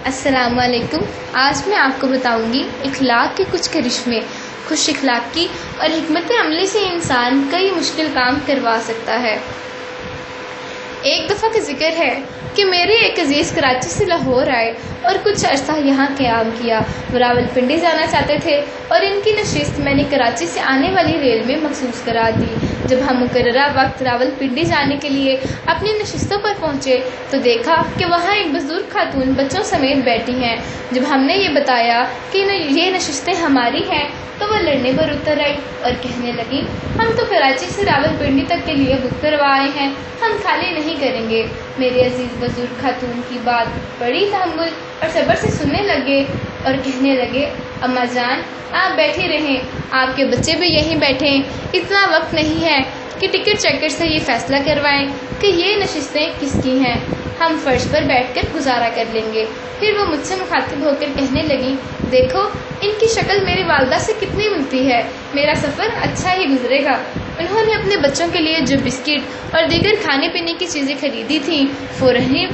السلام علیکم۔ آج میں آپ کو بتاؤں گی اخلاق کے کچھ کرشمے۔ خوش اخلاقی اور حکمت عملی سے انسان کئی مشکل کام کروا سکتا ہے۔ ایک دفعہ کا ذکر ہے کہ میرے ایک عزیز کراچی سے لاہور آئے اور کچھ عرصہ یہاں قیام کیا۔ وہ راولپنڈی جانا چاہتے تھے اور ان کی نشست میں نے کراچی سے آنے والی ریل میں مخصوص کرا دی۔ جب ہم مقررہ وقت راولپنڈی جانے کے لیے اپنی نشستوں پر پہنچے تو دیکھا کہ وہاں ایک بزرگ خاتون بچوں سمیت بیٹھی ہیں۔ جب ہم نے یہ بتایا کہ یہ نشستیں ہماری ہیں تو وہ لڑنے پر اتر آئی اور کہنے لگی، ہم تو کراچی سے راولپنڈی تک کے لیے بک کروائے ہیں، ہم خالی نہیں کریں گے۔ میرے عزیز بزرگ خاتون کی بات بڑی تحمل اور صبر سے سننے لگے اور کہنے لگے، اماں جان آپ بیٹھی رہیں، آپ کے بچے بھی یہیں بیٹھیں، اتنا وقت نہیں ہے کہ ٹکٹ چیکر سے یہ فیصلہ کروائیں کہ یہ نشستیں کس کی ہیں، ہم فرش پر بیٹھ کر گزارا کر لیں گے۔ پھر وہ مجھ سے مخاطب ہو کر کہنے لگیں، دیکھو ان کی شکل میری والدہ سے کتنی ملتی ہے، میرا سفر اچھا ہی گزرے گا۔ انہوں نے اپنے بچوں کے لیے جو بسکٹ اور دیگر کھانے پینے کی چیزیں خریدی تھیں فوراً ہی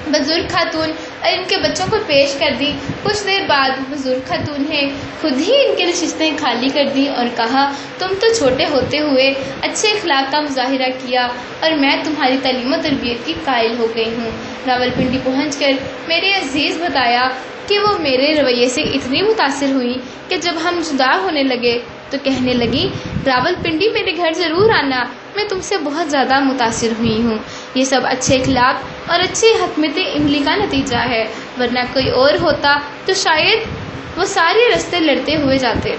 بزرگ خاتون اور ان کے بچوں کو پیش کر دی۔ کچھ دیر بعد بزرگ خاتون نے خود ہی ان کی نشستیں خالی کر دیں اور کہا، تم تو چھوٹے ہوتے ہوئے اچھے اخلاق کا مظاہرہ کیا اور میں تمہاری تعلیم و تربیت کی قائل ہو گئی ہوں۔ راولپنڈی پہنچ کر میرے عزیز بتایا کہ وہ میرے رویے سے اتنی متاثر ہوئی کہ جب ہم جدا ہونے لگے تو کہنے لگی، راولپنڈی میرے گھر ضرور آنا، میں تم سے بہت زیادہ متاثر ہوئی ہوں۔ یہ سب اچھے اخلاق اور اچھی حکمت عملی کا نتیجہ ہے، ورنہ کوئی اور ہوتا تو شاید وہ سارے راستے لڑتے ہوئے جاتے۔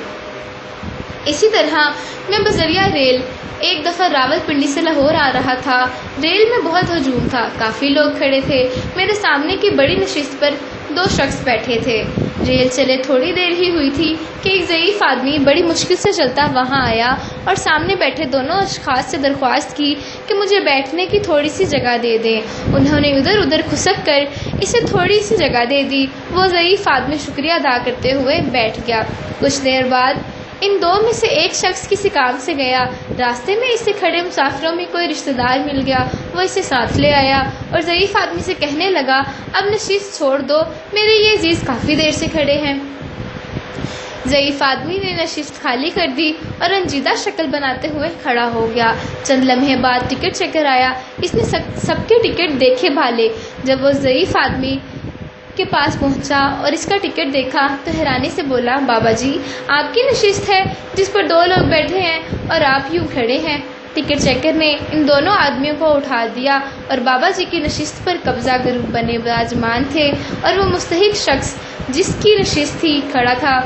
اسی طرح میں بذریعہ ریل ایک دفعہ راولپنڈی سے لاہور آ رہا تھا۔ ریل میں بہت ہجوم تھا، کافی لوگ کھڑے تھے۔ میرے سامنے کی بڑی نشست پر 2 شخص بیٹھے تھے۔ ریل چلے تھوڑی دیر ہی ہوئی تھی کہ ایک ضعیف آدمی بڑی مشکل سے چلتا وہاں آیا اور سامنے بیٹھے دونوں اشخاص سے درخواست کی کہ مجھے بیٹھنے کی تھوڑی سی جگہ دے دیں۔ انہوں نے ادھر ادھر کھسک کر اسے تھوڑی سی جگہ دے دی۔ وہ ضعیف آدمی شکریہ ادا کرتے ہوئے بیٹھ گیا۔ کچھ دیر بعد ان 2 میں سے ایک شخص کسی کام سے گیا، راستے میں اسے کھڑے مسافروں میں کوئی رشتہ دار مل گیا، وہ اسے ساتھ لے آیا اور ضعیف آدمی سے کہنے لگا، اب نشست چھوڑ دو، میرے یہ عزیز کافی دیر سے کھڑے ہیں۔ ضعیف آدمی نے نشست خالی کر دی اور رنجیدہ شکل بناتے ہوئے کھڑا ہو گیا۔ چند لمحے بعد ٹکٹ چیکر آیا، اس نے سب کے ٹکٹ دیکھے بھالے۔ جب وہ ضعیف آدمی کے پاس پہنچا اور اس کا ٹکٹ دیکھا تو حیرانی سے بولا، بابا جی آپ کی نشست ہے جس پر 2 لوگ بیٹھے ہیں اور آپ یوں کھڑے ہیں۔ ٹکٹ چیکر نے ان دونوں آدمیوں کو اٹھا دیا اور بابا جی کی نشست پر قبضہ گروپ بنے براجمان تھے اور وہ مستحق شخص جس کی نشست تھی کھڑا تھا۔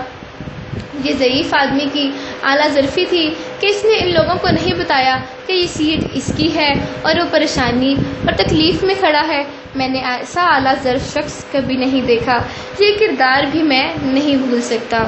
یہ ضعیف آدمی کی اعلیٰ ظرفی تھی کہ اس نے ان لوگوں کو نہیں بتایا کہ یہ سیٹ اس کی ہے اور وہ پریشانی اور تکلیف میں کھڑا ہے۔ میں نے ایسا اعلیٰ ظرف شخص کبھی نہیں دیکھا، یہ کردار بھی میں نہیں بھول سکتا۔